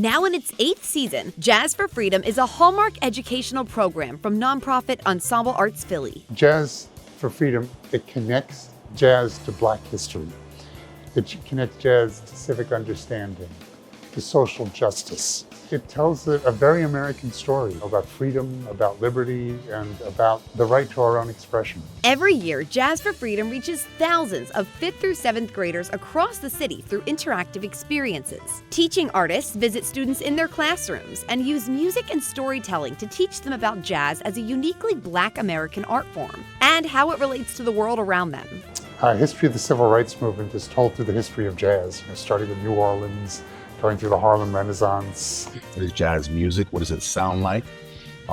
Now in its 8th season, Jazz for Freedom is a hallmark educational program from nonprofit Ensemble Arts Philly. Jazz for Freedom, it connects jazz to Black history. It connects jazz to civic understanding, to social justice. It tells a very American story about freedom, about liberty, and about the right to our own expression. Every year, Jazz for Freedom reaches thousands of 5th through 7th graders across the city through interactive experiences. Teaching artists visit students in their classrooms and use music and storytelling to teach them about jazz as a uniquely Black American art form and how it relates to the world around them. History of the Civil Rights Movement is told through the history of jazz, starting in New Orleans, going through the Harlem Renaissance. What is jazz music? What does it sound like?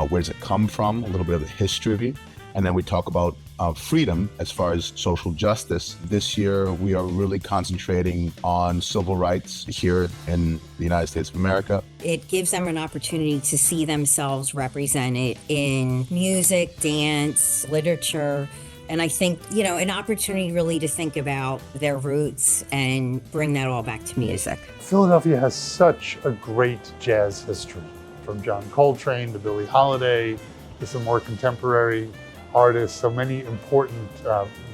Where does it come from? A little bit of the history. And then we talk about freedom as far as social justice. This year, we are really concentrating on civil rights here in the United States of America. It gives them an opportunity to see themselves represented in music, dance, literature, and I think, an opportunity really to think about their roots and bring that all back to music. Philadelphia has such a great jazz history, from John Coltrane to Billie Holiday to some more contemporary artists. So many important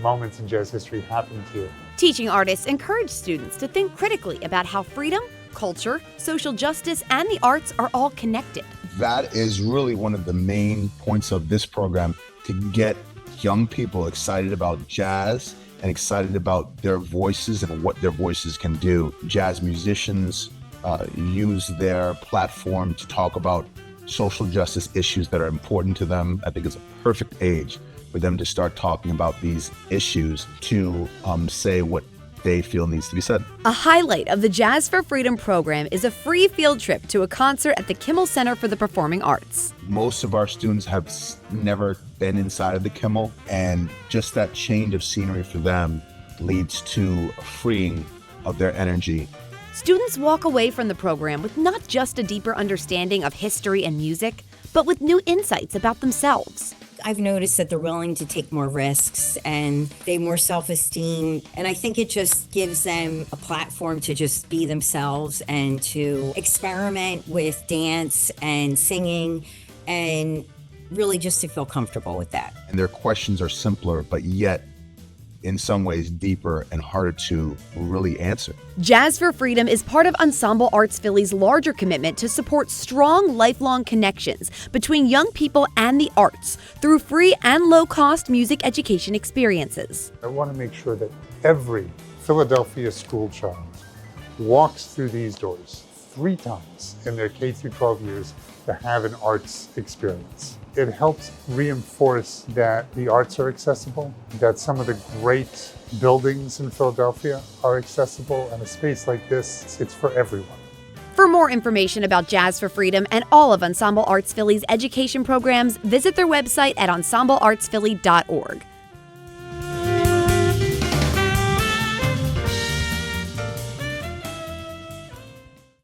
moments in jazz history happened here. Teaching artists encourage students to think critically about how freedom, culture, social justice, and the arts are all connected. That is really one of the main points of this program, to get young people excited about jazz and excited about their voices and what their voices can do. Jazz musicians use their platform to talk about social justice issues that are important to them. I think it's a perfect age for them to start talking about these issues, to say what they feel needs to be said. A highlight of the Jazz for Freedom program is a free field trip to a concert at the Kimmel Center for the Performing Arts. Most of our students have never been inside of the Kimmel, and just that change of scenery for them leads to a freeing of their energy. Students walk away from the program with not just a deeper understanding of history and music, but with new insights about themselves. I've noticed that they're willing to take more risks and they more self-esteem. And I think it just gives them a platform to just be themselves and to experiment with dance and singing and really just to feel comfortable with that. And their questions are simpler, but yet in some ways deeper and harder to really answer. Jazz for Freedom is part of Ensemble Arts Philly's larger commitment to support strong, lifelong connections between young people and the arts through free and low-cost music education experiences. I want to make sure that every Philadelphia school child walks through these doors 3 times in their K through 12 years to have an arts experience. It helps reinforce that the arts are accessible, that some of the great buildings in Philadelphia are accessible, and a space like this, it's for everyone. For more information about Jazz for Freedom and all of Ensemble Arts Philly's education programs, visit their website at ensembleartsphilly.org.